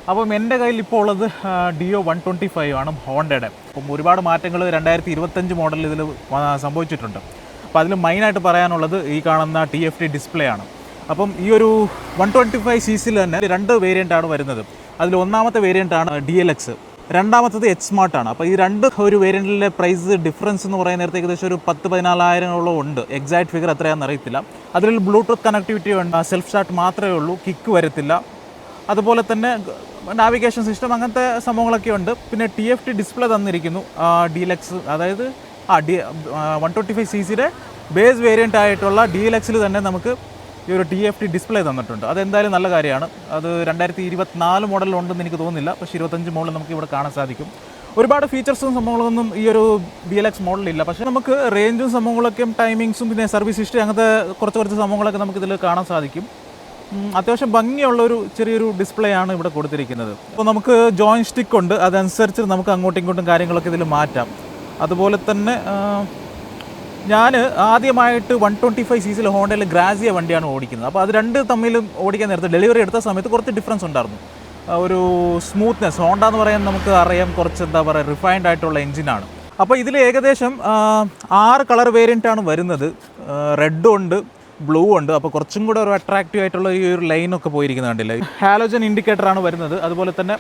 അപ്പം എൻ്റെ കയ്യിൽ ഇപ്പോൾ ഉള്ളത് ഡിയോ 125 ആണ് ഹോണ്ടയുടെ. അപ്പം ഒരുപാട് മാറ്റങ്ങൾ 2025 മോഡലിൽ ഇതിൽ സംഭവിച്ചിട്ടുണ്ട്. അപ്പോൾ അതിൽ മെയിനായിട്ട് പറയാനുള്ളത് ഈ കാണുന്ന TFT ഡിസ്പ്ലേ ആണ്. അപ്പം ഈ ഒരു 125cc തന്നെ 2 വേരിയൻ്റാണ് വരുന്നത്. അതിൽ ഒന്നാമത്തെ വേരിയൻ്റാണ് DLX, രണ്ടാമത്തത് H Smart ആണ്. അപ്പോൾ ഈ ഒരു വേരിയൻറ്റിലെ പ്രൈസ് ഡിഫറൻസ് എന്ന് പറയുന്ന നേരത്തെ ഏകദേശം ഒരു 10-14,000 ഉണ്ട്. എക്സാക്ട് ഫിഗർ എത്രയാണെന്ന് അറിയത്തില്ല. അതിൽ ബ്ലൂടൂത്ത് കണക്ടിവിറ്റി ഉണ്ട്, സെൽഫ് സ്റ്റാർട്ട് മാത്രമേ ഉള്ളൂ, കിക്ക് വരത്തില്ല. അതുപോലെ തന്നെ നാവിഗേഷൻ സിസ്റ്റം അങ്ങനത്തെ സംഭവങ്ങളൊക്കെ ഉണ്ട്. പിന്നെ TFT ഡിസ്പ്ലേ തന്നിരിക്കുന്നു DLX, അതായത് 125cc ബേസ് വേരിയൻ്റ് ആയിട്ടുള്ള DLXൽ തന്നെ നമുക്ക് ഈ ഒരു TFT ഡിസ്പ്ലേ തന്നിട്ടുണ്ട്. അതെന്തായാലും നല്ല കാര്യമാണ്. അത് 2024 മോഡലുണ്ടെന്ന് എനിക്ക് തോന്നുന്നില്ല, പക്ഷേ 25 മോഡൽ നമുക്ക് ഇവിടെ കാണാൻ സാധിക്കും. ഒരുപാട് ഫീച്ചേഴ്സും സംഭവങ്ങളൊന്നും ഈ ഒരു DLX മോഡലില്ല. പക്ഷേ നമുക്ക് റേഞ്ചും സംഭവങ്ങളൊക്കെ ടൈമിങ്സും പിന്നെ സർവീസ് ഹിസ്റ്ററി അങ്ങനത്തെ കുറച്ച് സംഭവങ്ങളൊക്കെ നമുക്കിതിൽ കാണാൻ സാധിക്കും. അത്യാവശ്യം ഭംഗിയുള്ളൊരു ചെറിയൊരു ഡിസ്പ്ലേ ആണ് ഇവിടെ കൊടുത്തിരിക്കുന്നത്. അപ്പോൾ നമുക്ക് ജോയിൻ സ്റ്റിക്ക് ഉണ്ട്, അതനുസരിച്ച് നമുക്ക് അങ്ങോട്ടും ഇങ്ങോട്ടും കാര്യങ്ങളൊക്കെ ഇതിൽ മാറ്റാം. അതുപോലെ തന്നെ ഞാൻ ആദ്യമായിട്ട് 125cc ഹോണ്ടയിൽ ഗ്രാസിയ വണ്ടിയാണ് ഓടിക്കുന്നത്. അപ്പോൾ അത് രണ്ട് തമ്മിലും ഓടിക്കാൻ നേരത്തെ ഡെലിവറി എടുത്ത സമയത്ത് കുറച്ച് ഡിഫറൻസ് ഉണ്ടായിരുന്നു. ഒരു സ്മൂത്ത്നെസ്, ഹോണ്ട എന്ന് പറയാൻ നമുക്ക് അറിയാം കുറച്ച് എന്താ പറയുക റിഫൈൻഡ് ആയിട്ടുള്ള എഞ്ചിനാണ്. അപ്പോൾ ഇതിൽ ഏകദേശം 6 കളർ വേരിയൻ്റാണ് വരുന്നത്. റെഡും ഉണ്ട്, ബ്ലൂ ഉണ്ട്. അപ്പോൾ കുറച്ചും കൂടെ ഒരു അട്രാക്റ്റീവ് ആയിട്ടുള്ള ഈ ഒരു ലൈനൊക്കെ പോയിരിക്കുന്നത് കണ്ടില്ലേ. ഹാലോജൻ ഇൻഡിക്കേറ്ററാണ് വരുന്നത്. അതുപോലെ തന്നെ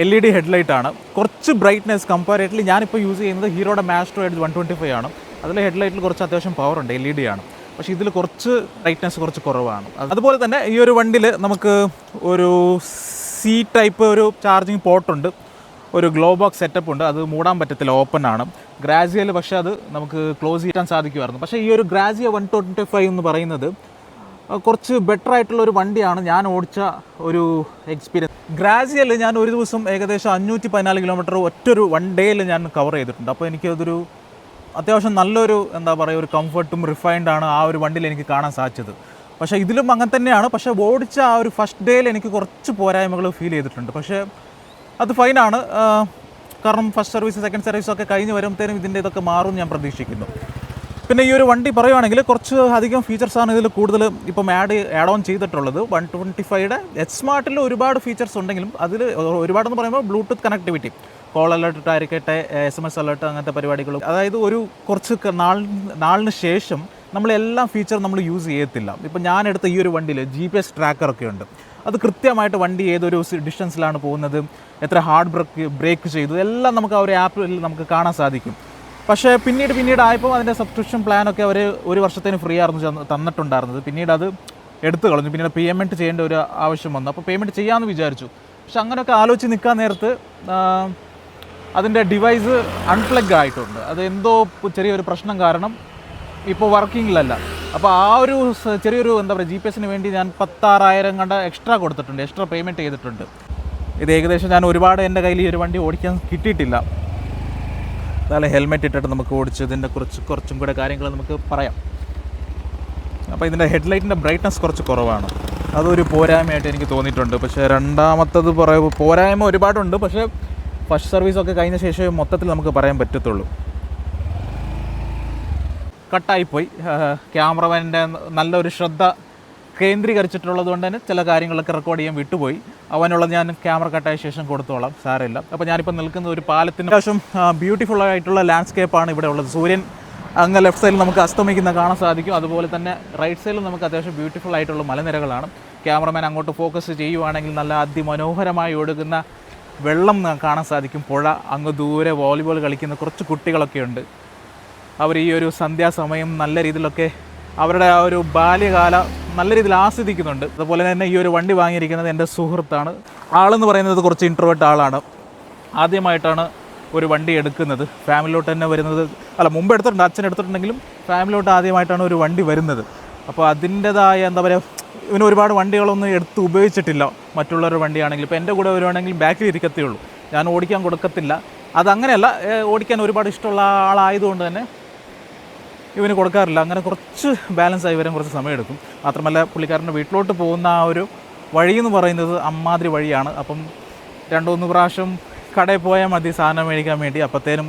LED ഹെഡ്ലൈറ്റാണ്. കുറച്ച് ബ്രൈറ്റ്നെസ് കമ്പാരേറ്റീവ്ലി ഞാനിപ്പോൾ യൂസ് ചെയ്യുന്നത് ഹീറോയുടെ മാസ്ട്രോ എഡ്ജ് 125 ആണ്. അതിൽ ഹെഡ്ലൈറ്റിൽ കുറച്ച് അത്യാവശ്യം പവർ ഉണ്ട്, LED ആണ്. പക്ഷേ ഇതിൽ കുറച്ച് ബ്രൈറ്റ്നെസ് കുറച്ച് കുറവാണ്. അതുപോലെ തന്നെ ഈ ഒരു വണ്ടിയിൽ നമുക്ക് ഒരു C ടൈപ്പ് ഒരു ചാർജിങ് പോർട്ടുണ്ട്, ഒരു ഗ്ലോ ബോക്സ് സെറ്റപ്പ് ഉണ്ട്. അത് മൂടാൻ പറ്റത്തില്ല, ഓപ്പൺ ആണ്. ഗ്രാസിയയിൽ പക്ഷേ അത് നമുക്ക് ക്ലോസ് ചെയ്യാൻ സാധിക്കുമായിരുന്നു. പക്ഷേ ഈ ഒരു ഗ്രാസിയ 125 എന്ന് പറയുന്നത് കുറച്ച് ബെറ്റർ ആയിട്ടുള്ള ഒരു വണ്ടിയാണ്. ഞാൻ ഓടിച്ച ഒരു എക്സ്പീരിയൻസ് ഗ്രാസിയയിൽ ഞാൻ ഒരു ദിവസം ഏകദേശം 514 കിലോമീറ്റർ ഒറ്റൊരു വൺ ഡേയിൽ ഞാൻ കവർ ചെയ്തിട്ടുണ്ട്. അപ്പോൾ എനിക്കതൊരു അത്യാവശ്യം നല്ലൊരു എന്താ പറയുക ഒരു കംഫർട്ടും റിഫൈൻഡ് ആണ് ആ ഒരു വണ്ടിയിൽ എനിക്ക് കാണാൻ സാധിച്ചത്. പക്ഷേ ഇതിലും അങ്ങനെ തന്നെയാണ്. പക്ഷേ ഓടിച്ച ആ ഒരു ഫസ്റ്റ് ഡേയിൽ എനിക്ക് കുറച്ച് പോരായ്മകൾ ഫീൽ ചെയ്തിട്ടുണ്ട്. പക്ഷേ അത് ഫൈനാണ്, കാരണം ഫസ്റ്റ് സർവീസ് സെക്കൻഡ് സർവീസൊക്കെ കഴിഞ്ഞ് വരുമ്പോഴത്തേനും ഇതിൻ്റെ ഇതൊക്കെ മാറും ഞാൻ പ്രതീക്ഷിക്കുന്നു. പിന്നെ ഈ ഒരു വണ്ടി പറയുവാണെങ്കിൽ കുറച്ച് അധികം ഫീച്ചേഴ്സാണ് ഇതിൽ കൂടുതൽ ഇപ്പം ആഡ് ഓൺ ചെയ്തിട്ടുള്ളത്. 125യുടെ H Smartൽ ഒരുപാട് ഫീച്ചേഴ്സ് ഉണ്ടെങ്കിലും അതിൽ ഒരുപാടെന്ന് പറയുമ്പോൾ ബ്ലൂടൂത്ത് കണക്ടിവിറ്റി, കോൾ അലേർട്ട് ആയിരിക്കട്ടെ, SMS അലേർട്ട്, അങ്ങനത്തെ പരിപാടികളും. അതായത് ഒരു കുറച്ച് നാളിന് ശേഷം നമ്മളെല്ലാം ഫീച്ചർ നമ്മൾ യൂസ് ചെയ്യത്തില്ല. ഇപ്പം ഞാനെടുത്ത ഈ ഒരു വണ്ടിയിൽ GPS ട്രാക്കറൊക്കെ ഉണ്ട്. അത് കൃത്യമായിട്ട് വണ്ടി ഏതൊരു ഡിസ്റ്റൻസിലാണ് പോകുന്നത്, എത്ര ഹാർഡ് ബ്രേക്ക് ചെയ്തു, എല്ലാം നമുക്ക് ആ ഒരു ആപ്പിൽ നമുക്ക് കാണാൻ സാധിക്കും. പക്ഷേ പിന്നീട് ആയപ്പോൾ അതിൻ്റെ സബ്സ്ക്രിപ്ഷൻ പ്ലാനൊക്കെ അവർ ഒരു വർഷത്തിന് ഫ്രീ ആയിരുന്നു തന്നിട്ടുണ്ടായിരുന്നത്. പിന്നീട് അത് എടുത്തു കളഞ്ഞു. പിന്നീട് പേയ്മെൻറ്റ് ചെയ്യേണ്ട ഒരു ആവശ്യം വന്നു. അപ്പോൾ പേയ്മെൻറ്റ് ചെയ്യാമെന്ന് വിചാരിച്ചു. പക്ഷെ അങ്ങനെയൊക്കെ ആലോചിച്ച് നിൽക്കാൻ നേരത്ത് അതിൻ്റെ ഡിവൈസ് അൺപ്ലഗ് ആയിട്ടുണ്ട്. അത് എന്തോ ചെറിയൊരു പ്രശ്നം കാരണം ഇപ്പോൾ വർക്കിങ്ങിലല്ല. അപ്പോൾ ആ ഒരു ചെറിയൊരു എന്താ പറയുക GPS-ന് വേണ്ടി ഞാൻ 16,000 കണ്ട എക്സ്ട്രാ കൊടുത്തിട്ടുണ്ട്, എക്സ്ട്രാ പേയ്മെൻറ്റ് ചെയ്തിട്ടുണ്ട്. ഇത് ഏകദേശം ഞാൻ ഒരുപാട് എൻ്റെ കയ്യിൽ ഈ ഒരു വണ്ടി ഓടിക്കാൻ കിട്ടിയിട്ടില്ല. അതായത് ഹെൽമെറ്റ് ഇട്ടിട്ട് നമുക്ക് ഓടിച്ച് ഇതിൻ്റെ കുറച്ചും കൂടെ കാര്യങ്ങൾ നമുക്ക് പറയാം. അപ്പോൾ ഇതിൻ്റെ ഹെഡ്ലൈറ്റിൻ്റെ ബ്രൈറ്റ്നസ് കുറച്ച് കുറവാണ്, അതൊരു പോരായ്മയായിട്ട് എനിക്ക് തോന്നിയിട്ടുണ്ട്. പക്ഷേ രണ്ടാമത്തത് പോരായ്മ ഒരുപാടുണ്ട്. പക്ഷേ ഫസ്റ്റ് സർവീസൊക്കെ കഴിഞ്ഞ ശേഷം മൊത്തത്തിൽ നമുക്ക് പറയാൻ പറ്റത്തുള്ളൂ. കട്ടായിപ്പോയി. ക്യാമറമാൻ്റെ നല്ലൊരു ശ്രദ്ധ കേന്ദ്രീകരിച്ചിട്ടുള്ളത് കൊണ്ട് തന്നെ ചില കാര്യങ്ങളൊക്കെ റെക്കോർഡ് ചെയ്യാൻ വിട്ടുപോയി. അവനുള്ളത് ഞാൻ ക്യാമറ കട്ടായ ശേഷം കൊടുത്തോളാം, സാരമില്ല. അപ്പോൾ ഞാനിപ്പോൾ നിൽക്കുന്ന ഒരു പാലത്തിന് അത്യാവശ്യം ബ്യൂട്ടിഫുൾ ആയിട്ടുള്ള ലാൻഡ്സ്കേപ്പാണ് ഇവിടെ ഉള്ളത്. സൂര്യൻ അങ്ങ് ലെഫ്റ്റ് സൈഡിൽ നമുക്ക് അസ്തമിക്കുന്ന കാണാൻ സാധിക്കും. അതുപോലെ തന്നെ റൈറ്റ് സൈഡിൽ നമുക്ക് അത്യാവശ്യം ബ്യൂട്ടിഫുൾ ആയിട്ടുള്ള മലനിരകളാണ്. ക്യാമറമാൻ അങ്ങോട്ട് ഫോക്കസ് ചെയ്യുവാണെങ്കിൽ നല്ല അതിമനോഹരമായി ഒഴുകുന്ന വെള്ളം കാണാൻ സാധിക്കും. പുഴ, അങ്ങ് ദൂരെ വോളിബോൾ കളിക്കുന്ന കുറച്ച് കുട്ടികളൊക്കെ ഉണ്ട്. അവർ ഈ ഒരു സന്ധ്യാസമയം നല്ല രീതിയിലൊക്കെ അവരുടെ ആ ഒരു ബാല്യകാല നല്ല രീതിയിൽ ആസ്വദിക്കുന്നുണ്ട്. അതുപോലെ തന്നെ ഈ ഒരു വണ്ടി വാങ്ങിയിരിക്കുന്നത് എൻ്റെ സുഹൃത്താണ്. ആളെന്ന് പറയുന്നത് കുറച്ച് ഇൻട്രോവേർട്ട് ആളാണ്. ആദ്യമായിട്ടാണ് ഒരു വണ്ടി എടുക്കുന്നത്. ഫാമിലിയിലോട്ട് തന്നെ വരുന്നത്, അല്ല മുമ്പ് എടുത്തിട്ടുണ്ട്, അച്ഛൻ എടുത്തിട്ടുണ്ടെങ്കിലും ഫാമിലിയിലോട്ട് ആദ്യമായിട്ടാണ് ഒരു വണ്ടി വരുന്നത്. അപ്പോൾ അതിൻ്റേതായ എന്താ പറയുക, ഇവന് ഒരുപാട് വണ്ടികളൊന്നും എടുത്ത് ഉപയോഗിച്ചിട്ടില്ല. മറ്റുള്ളവരുടെ വണ്ടിയാണെങ്കിൽ ഇപ്പോൾ എൻ്റെ കൂടെ വരുവാണെങ്കിൽ ബാക്കിൽ ഇരിക്കത്തേ ഉള്ളൂ, ഞാൻ ഓടിക്കാൻ കൊടുക്കത്തില്ല. അതങ്ങനെയല്ല, ഓടിക്കാൻ ഒരുപാട് ഇഷ്ടമുള്ള ആളായതുകൊണ്ട് തന്നെ ഇവന് കൊടുക്കാറില്ല. അങ്ങനെ കുറച്ച് ബാലൻസ് ആയി വരാൻ കുറച്ച് സമയമെടുക്കും. മാത്രമല്ല പുള്ളിക്കാരൻ്റെ വീട്ടിലോട്ട് പോകുന്ന ആ ഒരു വഴിയെന്ന് പറയുന്നത് അമ്മാതിരി വഴിയാണ്. അപ്പം 2-3 പ്രാവശ്യം കടയിൽ പോയാൽ മതി സാധനം മേടിക്കാൻ വേണ്ടി. അപ്പോഴത്തേനും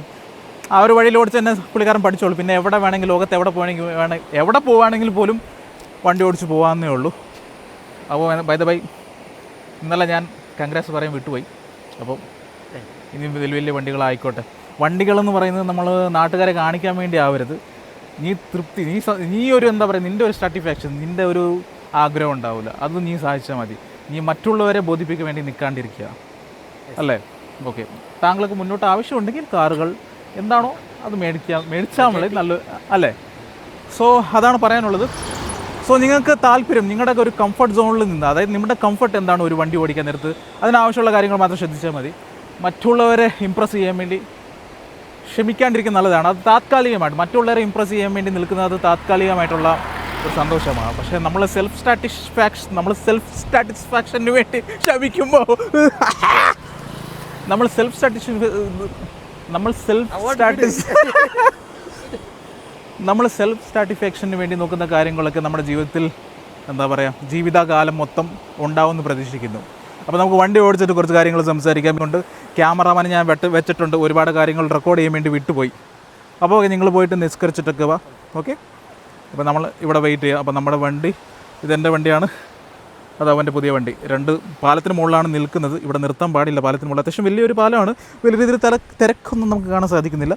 ആ ഒരു വഴിയിൽ ഓടിച്ച് തന്നെ പുള്ളിക്കാരൻ പഠിച്ചോളൂ. പിന്നെ എവിടെ വേണമെങ്കിൽ ലോകത്ത് എവിടെ പോവുകയാണെങ്കിൽ പോലും വണ്ടി ഓടിച്ച് പോകാമെന്നേ ഉള്ളൂ. അപ്പോൾ ബൈ ദ ബൈ ഇന്നലെ ഞാൻ കൺഗ്രാസ് പറയാൻ വിട്ടുപോയി. അപ്പോൾ ഇനി വലിയ വലിയ വണ്ടികളായിക്കോട്ടെ. വണ്ടികളെന്ന് പറയുന്നത് നമ്മൾ നാട്ടുകാരെ കാണിക്കാൻ വേണ്ടി ആവരുത്. നീ തൃപ്തി, നീ ഒരു എന്താ പറയുക, നിൻ്റെ ഒരു സാറ്റിസ്ഫാക്ഷൻ, നിൻ്റെ ഒരു ആഗ്രഹം ഉണ്ടാവില്ല, അത് നീ സാധിച്ചാൽ മതി. നീ മറ്റുള്ളവരെ ബോധിപ്പിക്കാൻ വേണ്ടി നിൽക്കാണ്ടിരിക്കുക, അല്ലേ? ഓക്കെ, താങ്കൾക്ക് മുന്നോട്ട് ആവശ്യമുണ്ടെങ്കിൽ കാറുകൾ എന്താണോ അത് മേടിച്ചാൽ മതി, നല്ല അല്ലേ? സോ അതാണ് പറയാനുള്ളത്. സോ നിങ്ങൾക്ക് താല്പര്യം, നിങ്ങളുടെ ഒരു കംഫർട്ട് സോണിൽ നിന്ന്, അതായത് നിങ്ങളുടെ കംഫർട്ട് എന്താണ് ഒരു വണ്ടി ഓടിക്കാൻ നേരത്ത്, അതിനാവശ്യമുള്ള കാര്യങ്ങൾ മാത്രം ശ്രദ്ധിച്ചാൽ മതി. മറ്റുള്ളവരെ ഇമ്പ്രസ് ചെയ്യാൻ വേണ്ടി ക്ഷമിക്കാണ്ടിരിക്കുന്നത് നല്ലതാണ്. അത് താത്കാലികമായിട്ട് മറ്റുള്ളവരെ ഇമ്പ്രസ് ചെയ്യാൻ വേണ്ടി നിൽക്കുന്നത് താത്കാലികമായിട്ടുള്ള ഒരു സന്തോഷമാണ്. പക്ഷേ നമ്മൾ സെൽഫ് സാറ്റിസ്ഫാക്ഷന് വേണ്ടി ക്ഷമിക്കുമ്പോൾ നമ്മൾ സെൽഫ് സാറ്റിസ്ഫാക്ഷന് വേണ്ടി നോക്കുന്ന കാര്യങ്ങളൊക്കെ നമ്മുടെ ജീവിതത്തിൽ എന്താ പറയുക, ജീവിതകാലം മൊത്തം ഉണ്ടാവുമെന്ന് പ്രതീക്ഷിക്കുന്നു. അപ്പോൾ നമുക്ക് വണ്ടി ഓടിച്ചിട്ട് കുറച്ച് കാര്യങ്ങൾ സംസാരിക്കാൻ കൊണ്ട് ക്യാമറാമാനെ ഞാൻ വെച്ചിട്ടുണ്ട്. ഒരുപാട് കാര്യങ്ങൾ റെക്കോർഡ് ചെയ്യാൻ വേണ്ടി വിട്ടുപോയി. അപ്പോൾ നിങ്ങൾ പോയിട്ട് നിസ്കരിച്ചിട്ടൊക്കെ വാ. ഓക്കെ, അപ്പോൾ നമ്മൾ ഇവിടെ വെയിറ്റ് ചെയ്യുക. അപ്പോൾ നമ്മുടെ വണ്ടി, ഇതെൻ്റെ വണ്ടിയാണ്, അത് അവൻ്റെ പുതിയ വണ്ടി. 2 പാലത്തിന് മുകളിലാണ് നിൽക്കുന്നത്. ഇവിടെ നിർത്താൻ പാടില്ല, പാലത്തിന് മുകളിൽ അത്യാവശ്യം വലിയൊരു പാലമാണ്. വലിയ രീതിയിൽ തിരക്കൊന്നും നമുക്ക് കാണാൻ സാധിക്കുന്നില്ല.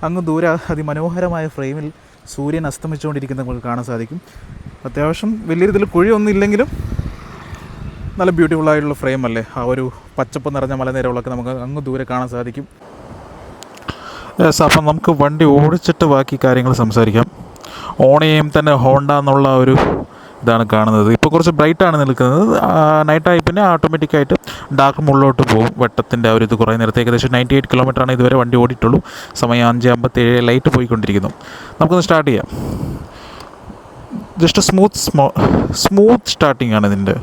അങ്ങ് ദൂരെ അതിമനോഹരമായ ഫ്രെയിമിൽ സൂര്യൻ അസ്തമിച്ചുകൊണ്ടിരിക്കുന്നത് നമുക്ക് കാണാൻ സാധിക്കും. അത്യാവശ്യം വലിയ രീതിയിൽ കുഴിയൊന്നും ഇല്ലെങ്കിലും നല്ല ബ്യൂട്ടിഫുള്ളായിട്ടുള്ള ഫ്രെയിം അല്ലേ. ആ ഒരു പച്ചപ്പ് നിറഞ്ഞ മലനിരകളൊക്കെ നമുക്ക് അങ്ങ് ദൂരെ കാണാൻ സാധിക്കും. അപ്പം നമുക്ക് വണ്ടി ഓടിച്ചിട്ട് ബാക്കി കാര്യങ്ങൾ സംസാരിക്കാം. ഓൺ ചെയ്യുമ്പോൾ തന്നെ ഹോണ്ട എന്നുള്ള ഒരു ഇതാണ് കാണുന്നത്. ഇപ്പോൾ കുറച്ച് ബ്രൈറ്റാണ് നിൽക്കുന്നത്. നൈറ്റായി പിന്നെ ഓട്ടോമാറ്റിക്കായിട്ട് ഡാർക്ക് മുകളിലോട്ട് പോകും. വെട്ടത്തിൻ്റെ ആ ഒരു ഇത് കുറേ നേരത്തെ ഏകദേശം 98 കിലോമീറ്ററാണ് ഇതുവരെ വണ്ടി ഓടിയിട്ടുള്ളൂ. സമയം 5:57, ലൈറ്റ് പോയിക്കൊണ്ടിരിക്കുന്നു. നമുക്കൊന്ന് സ്റ്റാർട്ട് ചെയ്യാം. ജസ്റ്റ് സ്മൂത്ത് സ്റ്റാർട്ടിംഗ് ആണ് ഇതിൻ്റെ.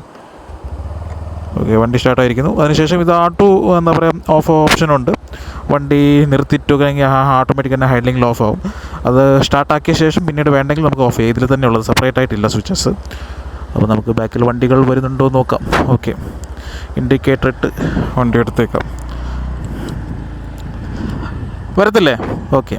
ഓക്കെ, വണ്ടി സ്റ്റാർട്ടായിരിക്കുന്നു. അതിനുശേഷം ഇത് ഓട്ടോ എന്താ പറയുക, ഓഫ് ഓപ്ഷനുണ്ട്. വണ്ടി നിർത്തിയിട്ട് കഴിഞ്ഞാൽ ഓട്ടോമാറ്റിക് തന്നെ ഹൈഡ്ലിങ്ങിൽ ഓഫ് ആവും. അത് സ്റ്റാർട്ടാക്കിയ ശേഷം പിന്നീട് വേണ്ടെങ്കിൽ നമുക്ക് ഓഫ് ചെയ്യാം. ഇതിൽ തന്നെ ഉള്ളത്, സെപ്പറേറ്റ് ആയിട്ടില്ല സ്വിച്ചസ്. അപ്പോൾ നമുക്ക് ബാക്കിൽ വണ്ടികൾ വരുന്നുണ്ടോ എന്ന് നോക്കാം. ഓക്കെ, ഇൻഡിക്കേറ്റർ ഇട്ട് വണ്ടി എടുത്തേക്കാം. വരത്തില്ലേ? ഓക്കെ.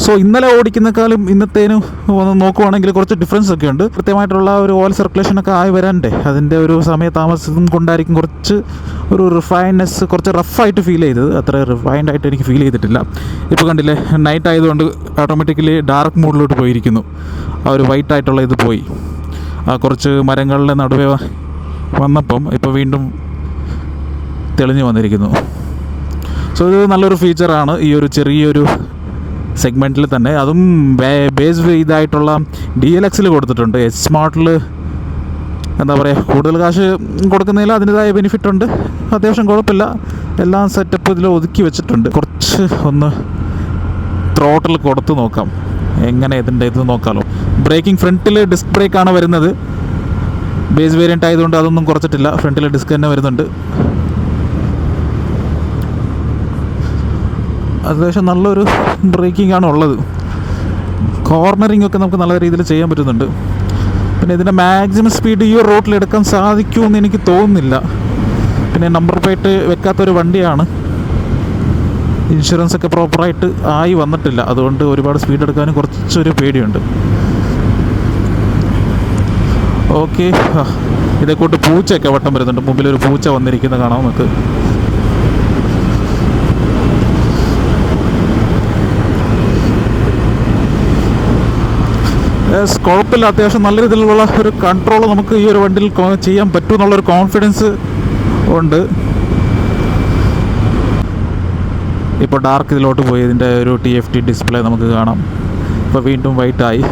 സോ ഇന്നലെ ഓടിക്കുന്നേക്കാളും ഇന്നത്തേനും ഒന്ന് നോക്കുവാണെങ്കിൽ കുറച്ച് ഡിഫറൻസ് ഒക്കെ ഉണ്ട്. കൃത്യമായിട്ടുള്ള ഒരു ഓയിൽ സർക്കുലേഷനൊക്കെ ആയി വരാണ്ടേ, അതിൻ്റെ ഒരു സമയതാമസം കൊണ്ടായിരിക്കും കുറച്ച് ഒരു റിഫൈൻനെസ്, കുറച്ച് റഫായിട്ട് ഫീൽ ചെയ്തത്. അത്ര റിഫൈൻഡ് ആയിട്ട് എനിക്ക് ഫീൽ ചെയ്തിട്ടില്ല. ഇപ്പോൾ കണ്ടില്ലേ, നൈറ്റ് ആയതുകൊണ്ട് ഓട്ടോമാറ്റിക്കലി ഡാർക്ക് മോഡിലോട്ട് പോയിരിക്കുന്നു. ആ ഒരു വൈറ്റ് ആയിട്ടുള്ള ഇത് പോയി. കുറച്ച് മരങ്ങളുടെ നടുവേ വന്നപ്പം ഇപ്പോൾ വീണ്ടും തെളിഞ്ഞു വന്നിരിക്കുന്നു. സോ ഇത് നല്ലൊരു ഫീച്ചറാണ് ഈ ഒരു ചെറിയൊരു സെഗ്മെൻറ്റിൽ തന്നെ. അതും ബേസ് ഇതായിട്ടുള്ള DLXൽ കൊടുത്തിട്ടുണ്ട്. എച്ച് സ്മാർട്ടിൽ എന്താ പറയുക, കൂടുതൽ കാശ് കൊടുക്കുന്നതിൽ അതിൻ്റെതായ ബെനിഫിറ്റ് ഉണ്ട്. അത്യാവശ്യം കുഴപ്പമില്ല. എല്ലാം സെറ്റപ്പ് ഇതിൽ ഒതുക്കി വെച്ചിട്ടുണ്ട്. കുറച്ച് ഒന്ന് ത്രോട്ടിൽ കൊടുത്ത് നോക്കാം, എങ്ങനെ ഇതിൻ്റെ ഇത് നോക്കാമല്ലോ. ബ്രേക്കിംഗ് ഫ്രണ്ടിൽ ഡിസ്ക് ബ്രേക്കാണ് വരുന്നത്. ബേസ് വേരിയൻ്റ് ആയതുകൊണ്ട് അതൊന്നും കുറച്ചിട്ടില്ല. ഫ്രണ്ടിൽ ഡിസ്ക് തന്നെ വരുന്നുണ്ട്. അത്യാവശ്യം നല്ലൊരു ബ്രേക്കിംഗ് ആണ് ഉള്ളത്. കോർണറിംഗ് ഒക്കെ നമുക്ക് നല്ല രീതിയിൽ ചെയ്യാൻ പറ്റുന്നുണ്ട്. പിന്നെ ഇതിൻ്റെ മാക്സിമം സ്പീഡ് ഈ ഒരു റോട്ടിൽ എടുക്കാൻ സാധിക്കുമെന്ന് എനിക്ക് തോന്നുന്നില്ല. പിന്നെ നമ്പർ പ്ലേറ്റ് വെക്കാത്തൊരു വണ്ടിയാണ്. ഇൻഷുറൻസ് ഒക്കെ പ്രോപ്പറായിട്ട് ആയി വന്നിട്ടില്ല. അതുകൊണ്ട് ഒരുപാട് സ്പീഡ് എടുക്കാനും കുറച്ചൊരു പേടിയുണ്ട്. ഓക്കെ, ഇതേക്കൂട്ട് പൂച്ചയൊക്കെ വട്ടം വരുന്നുണ്ട്. മുമ്പിലൊരു പൂച്ച വന്നിരിക്കുന്നത് കാണാം നമുക്ക്. കുഴപ്പമില്ല, അത്യാവശ്യം നല്ല രീതിയിലുള്ള ഒരു കൺട്രോൾ നമുക്ക് ഈ ഒരു വണ്ടിയിൽ ചെയ്യാൻ പറ്റും എന്നുള്ളൊരു കോൺഫിഡൻസ് ഉണ്ട്. ഇപ്പോൾ ഡാർക്ക് ഇതിലോട്ട് പോയി ഇതിൻ്റെ ഒരു TFT ഡിസ്പ്ലേ നമുക്ക് കാണാം. ഇപ്പോൾ വീണ്ടും വൈറ്റായി.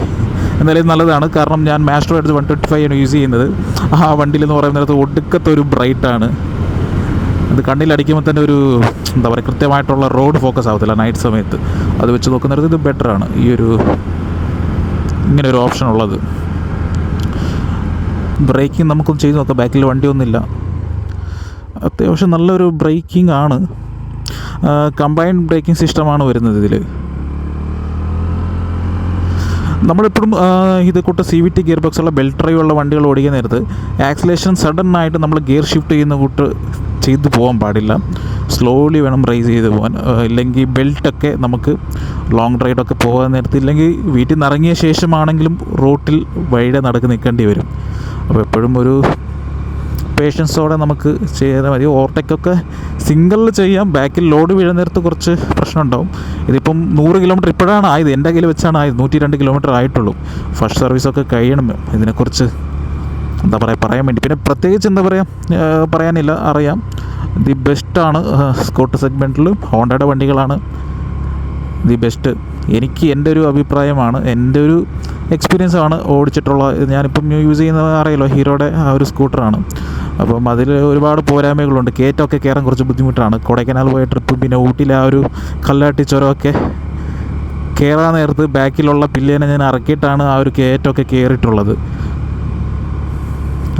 എന്നാലും നല്ലതാണ്, കാരണം ഞാൻ മാസ്റ്റർ എടുത്ത് 125 ആണ് യൂസ് ചെയ്യുന്നത്. ആ വണ്ടിയിലെന്ന് പറയുന്നത് ഒടുക്കത്തെ ഒരു ബ്രൈറ്റാണ്. അത് കണ്ണിലടിക്കുമ്പോൾ തന്നെ ഒരു എന്താ പറയുക, കൃത്യമായിട്ടുള്ള റോഡ് ഫോക്കസ് ആവത്തില്ല നൈറ്റ് സമയത്ത്. അത് വെച്ച് നോക്കുന്നത് ഇത് ബെറ്ററാണ്, ഈ ഒരു ഇങ്ങനെ ഒരു ഓപ്ഷൻ ഉള്ളത്. ബ്രേക്കിംഗ് നമുക്കൊന്ന് ചെയ്ത് നോക്കാം. ബാക്കിൽ വണ്ടിയൊന്നുമില്ല. അത്യാവശ്യം നല്ലൊരു ബ്രേക്കിംഗ് ആണ്. കമ്പൈൻഡ് ബ്രേക്കിംഗ് സിസ്റ്റമാണ് വരുന്നത് ഇതിൽ. നമ്മളെപ്പോഴും ഇത് കൂട്ട് CVT ഗിയർ ബോക്സ് ഉള്ള ബെൽറ്റ് ഡ്രൈവ് ഉള്ള വണ്ടികൾ ഓടിക്കാൻ നേരത്ത് ആക്സിലേഷൻ സഡൻ ആയിട്ട് നമ്മൾ ഗിയർ ഷിഫ്റ്റ് ചെയ്യുന്ന കൂട്ട് ചെയ്തു പോകാൻ പാടില്ല. സ്ലോലി വേണം റൈസ് ചെയ്ത് പോകാൻ. ഇല്ലെങ്കിൽ ബെൽറ്റൊക്കെ നമുക്ക് ലോങ് റൈഡൊക്കെ പോകാൻ നേരത്ത്, ഇല്ലെങ്കിൽ വീട്ടിൽ നിന്ന് ഇറങ്ങിയ ശേഷമാണെങ്കിലും റോട്ടിൽ വഴിയുടെ നടക്ക് നിൽക്കേണ്ടി വരും. അപ്പോൾ എപ്പോഴും ഒരു പേഷ്യൻസോടെ നമുക്ക് ചെയ്താൽ മതി. ഓവർടേക്കൊക്കെ സിംഗിളിൽ ചെയ്യാം, ബാക്കിൽ ലോഡ് വീഴുന്ന നേരത്ത് കുറച്ച് പ്രശ്നം ഉണ്ടാവും. ഇതിപ്പം 100 കിലോമീറ്റർ ഇപ്പോഴാണ് ആയത്, എൻ്റെ കയ്യിൽ വെച്ചാണ് ആയത്. 102 കിലോമീറ്റർ ആയിട്ടുള്ളൂ. ഫസ്റ്റ് സർവീസൊക്കെ കഴിയണം. ഇതിനെക്കുറിച്ച് എന്താ പറയുക പറയാൻ വേണ്ടി. പിന്നെ പ്രത്യേകിച്ച് എന്താ പറയുക പറയാനില്ല, അറിയാം ദി ബെസ്റ്റാണ് സ്കൂട്ടർ സെഗ്മെൻറ്റിൽ ഹോണ്ടയുടെ വണ്ടികളാണ് ദി ബെസ്റ്റ്. എനിക്ക് എൻ്റെ ഒരു അഭിപ്രായമാണ്, എൻ്റെ ഒരു എക്സ്പീരിയൻസ് ആണ് ഓടിച്ചിട്ടുള്ള. ഞാനിപ്പം യൂസ് ചെയ്യുന്നത് അറിയാലോ, ഹീറോയുടെ ആ ഒരു സ്കൂട്ടറാണ്. അപ്പം അതിൽ ഒരുപാട് പോരായ്മകളുണ്ട്. കയറ്റമൊക്കെ കയറാൻ കുറച്ച് ബുദ്ധിമുട്ടാണ്. കൊടൈക്കനാൽ പോയ ട്രിപ്പ്, പിന്നെ ഊട്ടിയിലെ ആ ഒരു കല്ലാട്ടി ചുരമൊക്കെ കയറാൻ നേരത്ത് ബാക്കിലുള്ള പില്ലേനെ ഞാൻ ഇറക്കിയിട്ടാണ് ആ ഒരു കയറ്റമൊക്കെ കയറിയിട്ടുള്ളത്.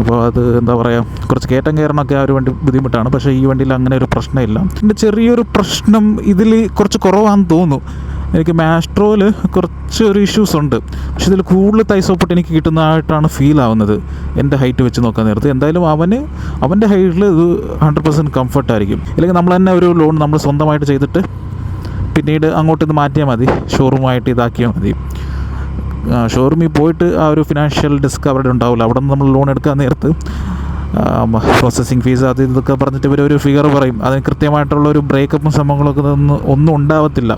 അപ്പോൾ അത് എന്താ പറയുക, കുറച്ച് കയറ്റം കയറണമൊക്കെ ആ ഒരു വണ്ടി ബുദ്ധിമുട്ടാണ്. പക്ഷേ ഈ വണ്ടിയിൽ അങ്ങനെ ഒരു പ്രശ്നമില്ല. എൻ്റെ ചെറിയൊരു പ്രശ്നം ഇതിൽ കുറച്ച് കുറവാണെന്ന് തോന്നുന്നു. എനിക്ക് മാസ്ട്രോയിൽ കുറച്ചൊരു ഇഷ്യൂസ് ഉണ്ട്, പക്ഷേ ഇതിൽ കൂടുതൽ തൈ സപ്പോർട്ട് എനിക്ക് കിട്ടുന്നതായിട്ടാണ് ഫീൽ ആവുന്നത് എൻ്റെ ഹൈറ്റ് വെച്ച് നോക്കാൻ നേരത്ത്. എന്തായാലും അവൻ്റെ ഹൈറ്റിൽ ഇത് 100% കംഫർട്ടായിരിക്കും. അല്ലെങ്കിൽ നമ്മൾ തന്നെ ഒരു ലോൺ നമ്മൾ സ്വന്തമായിട്ട് ചെയ്തിട്ട് പിന്നീട് അങ്ങോട്ട് ഇത് മാറ്റിയാൽ മതി, ഷോറൂമായിട്ട് ഇതാക്കിയാൽ മതി. ഷോറൂമിൽ പോയിട്ട് ആ ഒരു ഫിനാൻഷ്യൽ റിസ്ക് അവിടെ ഉണ്ടാവില്ല. അവിടെ നിന്ന് നമ്മൾ ലോൺ എടുക്കാൻ നേരത്ത് പ്രോസസ്സിങ് ഫീസ് അത് ഇതൊക്കെ പറഞ്ഞിട്ട് ഇവരൊരു ഫിഗർ പറയും. അതിന് കൃത്യമായിട്ടുള്ളൊരു ബ്രേക്കപ്പും സംഭവങ്ങളൊക്കെ ഒന്നും ഉണ്ടാവത്തില്ല.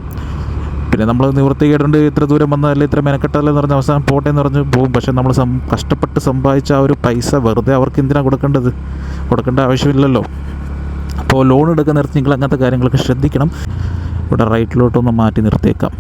പിന്നെ നമ്മൾ നിവൃത്തികേടുണ്ട്, ഇത്ര ദൂരം വന്നതല്ലേ, ഇത്ര മെനക്കെട്ടല്ലേ എന്ന് പറഞ്ഞ് അവസാനം പോട്ടെ എന്ന് പറഞ്ഞ് പോകും. പക്ഷേ നമ്മൾ കഷ്ടപ്പെട്ട് സമ്പാദിച്ച ആ ഒരു പൈസ വെറുതെ അവർക്ക് എന്തിനാണ് കൊടുക്കേണ്ടത്? കൊടുക്കേണ്ട ആവശ്യമില്ലല്ലോ. അപ്പോൾ ലോൺ എടുക്കാൻ നേരത്ത് നിങ്ങൾ അങ്ങനത്തെ കാര്യങ്ങളൊക്കെ ശ്രദ്ധിക്കണം. ഇവിടെ റൈറ്റിലോട്ടൊന്ന് മാറ്റി നിർത്തിയേക്കാം.